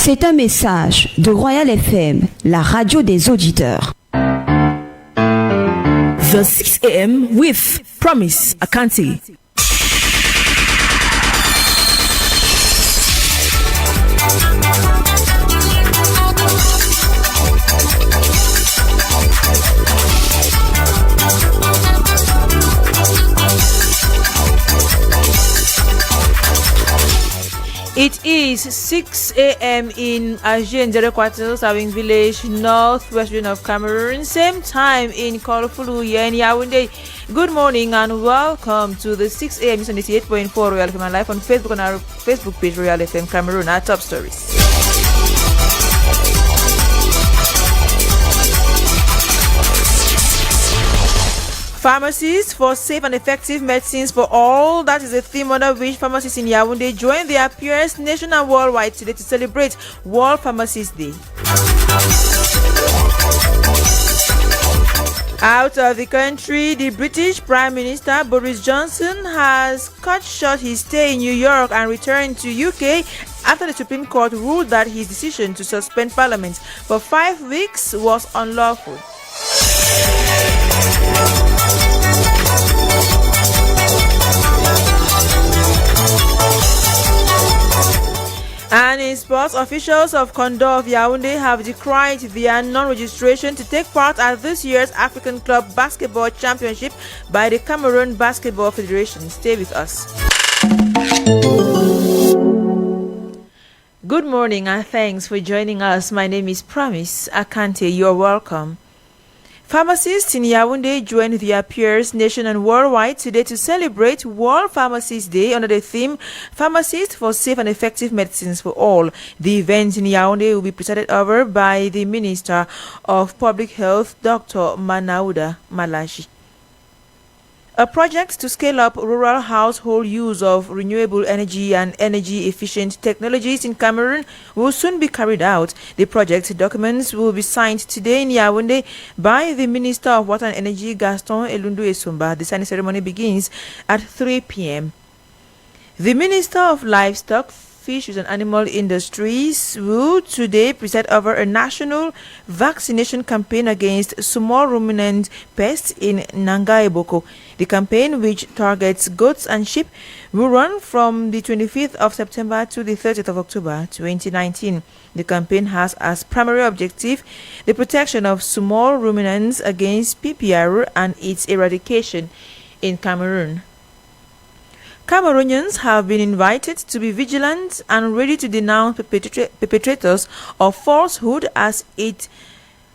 C'est un message de Royal FM, la radio des auditeurs. The 6 a.m. with Promise Akante. It is 6 a.m. in Ajendere Quarters, Awing Village, northwest region of Cameroon. Same time in Kolofulu, in Yaoundé. Good morning and welcome to the 6 a.m. News on 88.4 Royal FM Live on Facebook, on our Facebook page Royal FM Cameroon. Our top stories. Pharmacies for safe and effective medicines for all. That is the theme under which pharmacists in Yaoundé join their peers nation and worldwide today to celebrate World Pharmacists Day. Out of the country, the British Prime Minister Boris Johnson has cut short his stay in New York and returned to UK after the Supreme Court ruled that his decision to suspend Parliament for 5 weeks was unlawful. And in sports, officials of Condor of Yaoundé have decried their non-registration to take part at this year's African Club Basketball Championship by the Cameroon Basketball Federation. Stay with us. Good morning and thanks for joining us. My name is Promise Akante. You're welcome. Pharmacists in Yaoundé joined their peers nation and worldwide today to celebrate World Pharmacists Day under the theme Pharmacists for Safe and Effective Medicines for All. The event in Yaoundé will be presided over by the Minister of Public Health, Dr. Manauda Malachi. A project to scale up rural household use of renewable energy and energy-efficient technologies in Cameroon will soon be carried out. The project documents will be signed today in Yaoundé by the Minister of Water and Energy, Gaston Elundu Esumba. The signing ceremony begins at 3 p.m. The Minister of Livestock, Fisheries and Animal Industries will today preside over a national vaccination campaign against small ruminant pests in Nanga Eboko. The campaign, which targets goats and sheep, will run from the 25th of September to the 30th of October 2019. The campaign has as primary objective the protection of small ruminants against PPR and its eradication in Cameroon. Cameroonians have been invited to be vigilant and ready to denounce perpetrators of falsehood, as it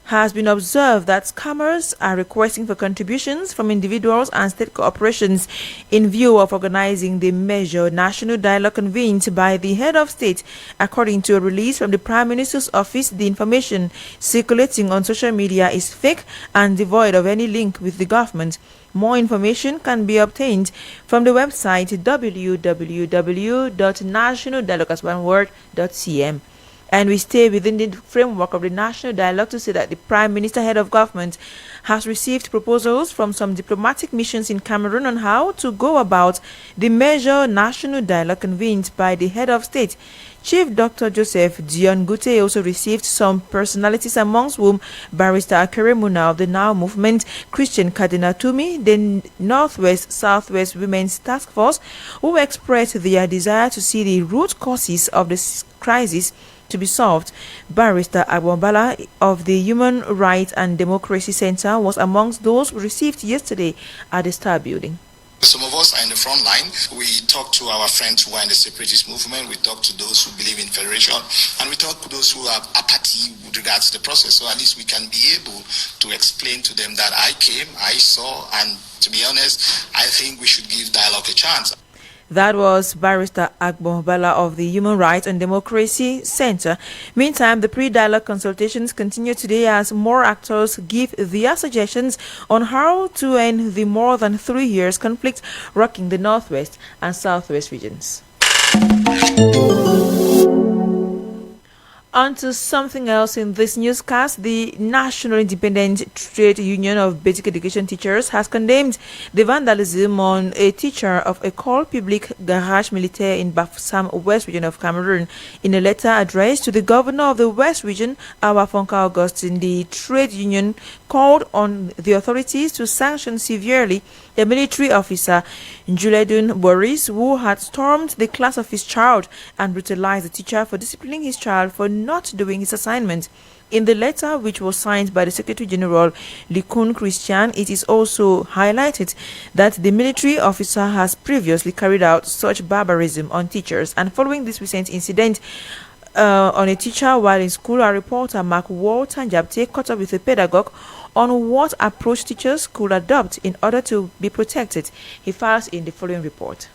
has been observed that scammers are requesting for contributions from individuals and state corporations in view of organizing the major national dialogue convened by the head of state. According to a release from the Prime Minister's office, the information circulating on social media is fake and devoid of any link with the government. More information can be obtained from the website www.nationaldialogue.cm. And we stay within the framework of the national dialogue to say that the Prime Minister, head of government, has received proposals from some diplomatic missions in Cameroon on how to go about the major national dialogue convened by the head of state. Chief Dr. Joseph Dion Gute also received some personalities, amongst whom Barrister Akere Muna of the Now Movement, Christian Kadina Tumi, the Northwest Southwest Women's Task Force, who expressed their desire to see the root causes of this crisis to be solved. Barrister Agbombala of the Human Rights and Democracy Center was amongst those received yesterday at the Star Building. Some of us are in the front line. We talk to our friends who are in the separatist movement. We talk to those who believe in federation. And we talk to those who have apathy with regards to the process. So at least we can be able to explain to them that I came, I saw, and to be honest, I think we should give dialogue a chance. That was Barrister Agbombala of the Human Rights and Democracy Center. Meantime, the pre-dialogue consultations continue today as more actors give their suggestions on how to end the more than 3 years conflict rocking the Northwest and Southwest regions. On to something else in this newscast. The National Independent Trade Union of Basic Education Teachers has condemned the vandalism on a teacher of École Publique Garage Militaire in Bafoussam, West Region of Cameroon. In a letter addressed to the governor of the West Region, Awafonka Augustine, the trade union called on the authorities to sanction severely a military officer, Juledun Boris, who had stormed the class of his child and brutalized the teacher for disciplining his child for not doing his assignment. In the letter, which was signed by the Secretary General Likun Christian, it is also highlighted that the military officer has previously carried out such barbarism on teachers. And following this recent incident on a teacher while in school, our reporter Mark Walter Njabte caught up with a pedagogue on what approach teachers could adopt in order to be protected. He files in the following report.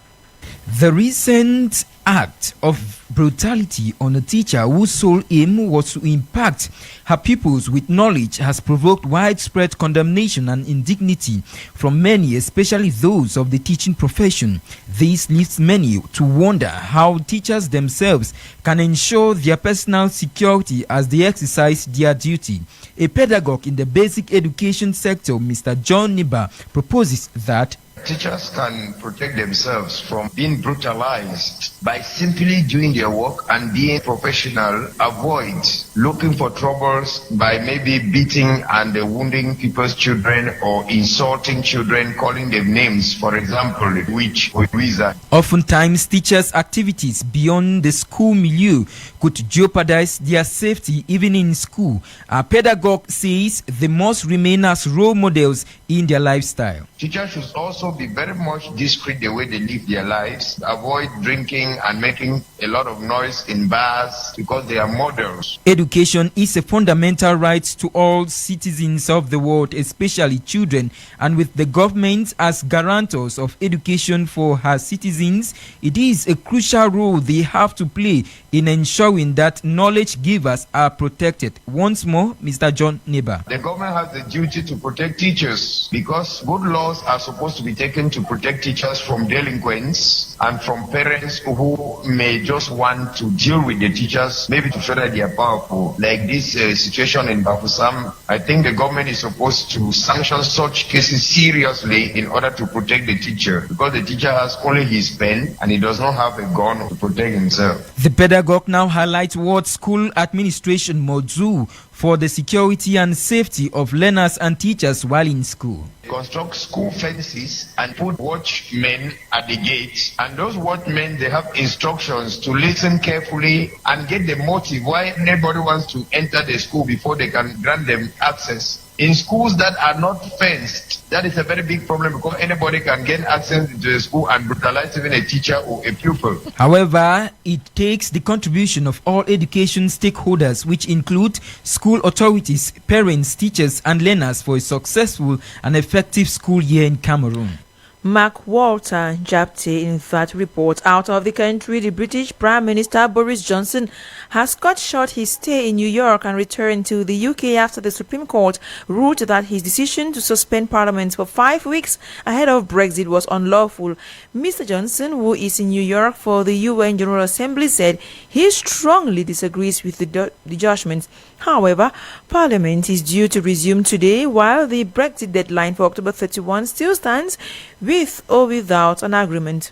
The recent act of brutality on a teacher whose sole aim was to impact her pupils with knowledge has provoked widespread condemnation and indignity from many, especially those of the teaching profession. This leads many to wonder how teachers themselves can ensure their personal security as they exercise their duty. A pedagogue in the basic education sector, Mr. John Niba, proposes that teachers can protect themselves from being brutalized by simply doing their work and being professional. Avoid looking for troubles by maybe beating and wounding people's children or insulting children, calling them names, for example, witch or wizard. Oftentimes, teachers' activities beyond the school milieu could jeopardize their safety even in school. Our pedagogue says they must remain as role models in their lifestyle. Teachers should also be very much discreet the way they live their lives. Avoid drinking and making a lot of noise in bars because they are models. Education is a fundamental right to all citizens of the world, especially children, and with the government as guarantors of education for her citizens, it is a crucial role they have to play in ensuring that knowledge givers are protected. Once more, Mr. John Neba. The government has the duty to protect teachers because good laws are supposed to be taken to protect teachers from delinquents and from parents who may just want to deal with the teachers, maybe to show that they are powerful. Like this situation in Bafoussam, I think the government is supposed to sanction such cases seriously in order to protect the teacher, because the teacher has only his pen and he does not have a gun to protect himself. The pedagogue now highlights what school administration must do for the security and safety of learners and teachers while in school. Construct school fences and put watchmen at the gates, and those watchmen, they have instructions to listen carefully and get the motive why nobody wants to enter the school before they can grant them access. In schools that are not fenced, that is a very big problem because anybody can gain access into the school and brutalize even a teacher or a pupil. However, it takes the contribution of all education stakeholders, which include school authorities, parents, teachers, and learners for a successful and effective school year in Cameroon. Mark Walter Japte in that report. Out of the country, the British Prime Minister Boris Johnson has cut short his stay in New York and returned to the UK after the Supreme Court ruled that his decision to suspend Parliament for 5 weeks ahead of Brexit was unlawful. Mr. Johnson, who is in New York for the UN General Assembly, said he strongly disagrees with the judgment. However, Parliament is due to resume today, while the Brexit deadline for October 31 still stands, with or without an agreement.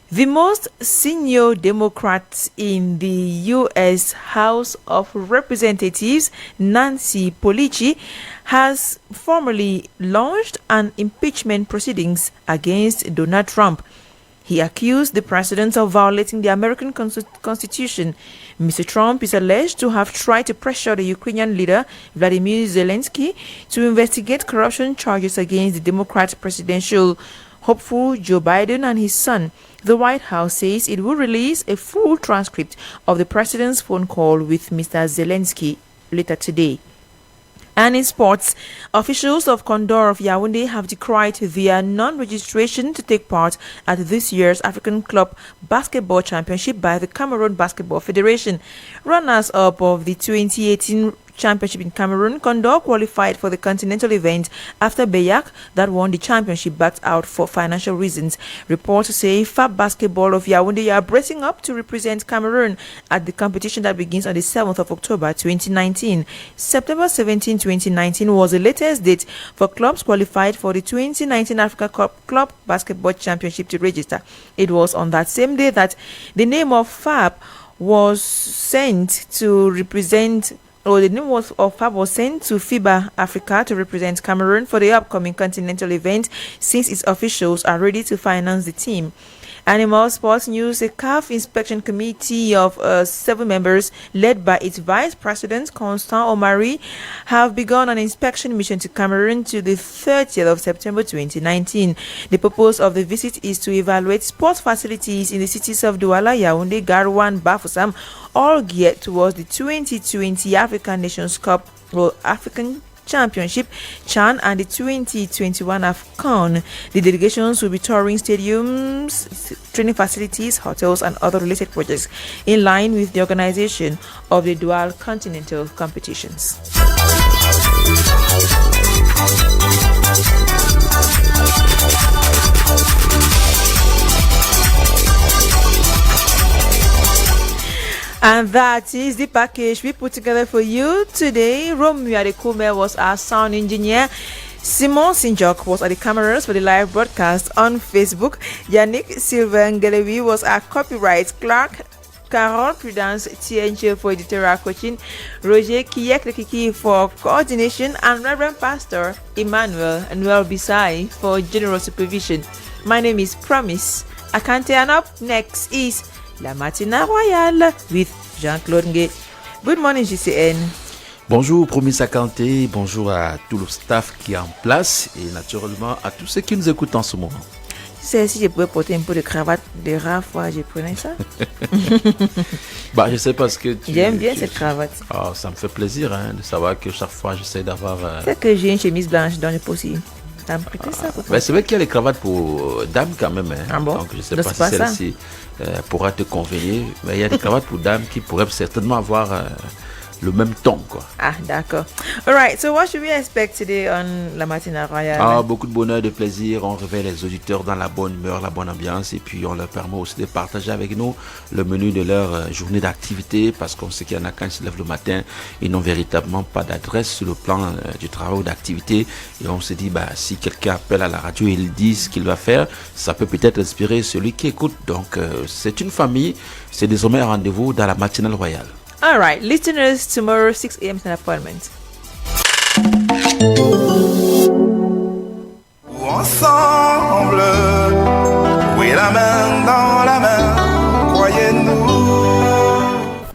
The most senior Democrat in the U.S. House of Representatives, Nancy Pelosi, has formally launched an impeachment proceedings against Donald Trump. He accused the president of violating the American Constitution. Mr. Trump is alleged to have tried to pressure the Ukrainian leader, Vladimir Zelensky, to investigate corruption charges against the Democrat presidential hopeful Joe Biden and his son. The White House says it will release a full transcript of the president's phone call with Mr. Zelensky later today. And in sports, officials of Condor of Yaoundé have decried their non-registration to take part at this year's African Club Basketball Championship by the Cameroon Basketball Federation. Runners-up of the 2018 Championship in Cameroon, Condor qualified for the continental event after Beyak, that won the championship, backed out for financial reasons. Reports say FAB Basketball of Yaoundé are bracing up to represent Cameroon at the competition that begins on the 7th of October 2019. September 17, 2019 was the latest date for clubs qualified for the 2019 Africa Cup Club Basketball Championship to register. It was on that same day that the name of FAB was sent to represent, or the name of FAB was sent to FIBA Africa to represent Cameroon for the upcoming continental event, since its officials are ready to finance the team. Animal Sports News: a CAF inspection committee of 7 members, led by its vice president Constant Omari, have begun an inspection mission to Cameroon to the 30th of September 2019. The purpose of the visit is to evaluate sports facilities in the cities of Douala, Yaoundé, Garoua, and Bafoussam, all geared towards the 2020 African Nations Cup or African Championship, CHAN, and the 2021 AFCON. The delegations will be touring stadiums, training facilities, hotels, and other related projects in line with the organization of the dual continental competitions. And that is the package we put together for you today. Romeo Adekume was our sound engineer. Simon Sinjok was at the cameras for the live broadcast on Facebook. Yannick Sylvain-Gelewi was our copyright clerk. Carol Prudence TNG for editorial coaching. Roger Kiyek for coordination. And Reverend Pastor Emmanuel Noel Bisai for general supervision. My name is Promise Akante, and up next is La Matinale Royale with Jean-Claude Ngué. Good morning, JCN. Bonjour, Promis Akanté. Bonjour à tout le staff qui est en place et naturellement à tous ceux qui nous écoutent en ce moment. Si je pouvais porter un peu de cravate de rare fois, je prenais ça. Bah, je sais parce que j'aime bien cette cravate. Oh, ça me fait plaisir de savoir que chaque fois j'essaie d'avoir. C'est que j'ai une chemise blanche dans le pot aussi. C'est vrai qu'il y a les cravates pour dames quand même. Ah bon? Donc je ne sais pas si celle-ci pourra te convenir. Mais il y a des cravates pour dames qui pourraient certainement avoir le même ton, quoi. Ah, d'accord. All right, so what should we expect today on La Matinale Royale? Ah, beaucoup de bonheur, de plaisir. On réveille les auditeurs dans la bonne humeur, la bonne ambiance, et puis on leur permet aussi de partager avec nous le menu de leur journée d'activité, parce qu'on sait qu'il y en a quand ils se lèvent le matin, ils n'ont véritablement pas d'adresse sur le plan du travail ou d'activité, et on se dit, bah, si quelqu'un appelle à la radio et il dit ce qu'il va faire, ça peut peut-être inspirer celui qui écoute. Donc, c'est une famille, c'est désormais un rendez-vous dans La Matinale Royale. All right, listeners, tomorrow 6 a.m. is an appointment. Ensemble, oui, la main dans la main, croyez-nous.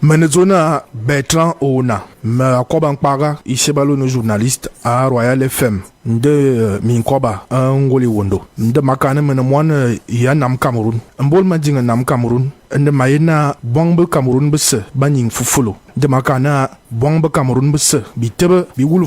Menezona Bertrand Ona, me Koban Paga, Ishebalo no journaliste à Royal FM. De Minkoba, Ngoli Wondo. De Makane Menemwan, Yanam Cameroun. Mbol Majing Nam Cameroun. De Mayena, Bongbe Cameroun Besse, Banning Fufulo. De Makana, Bongbe Cameroun Besse, Bitebe, Biwulu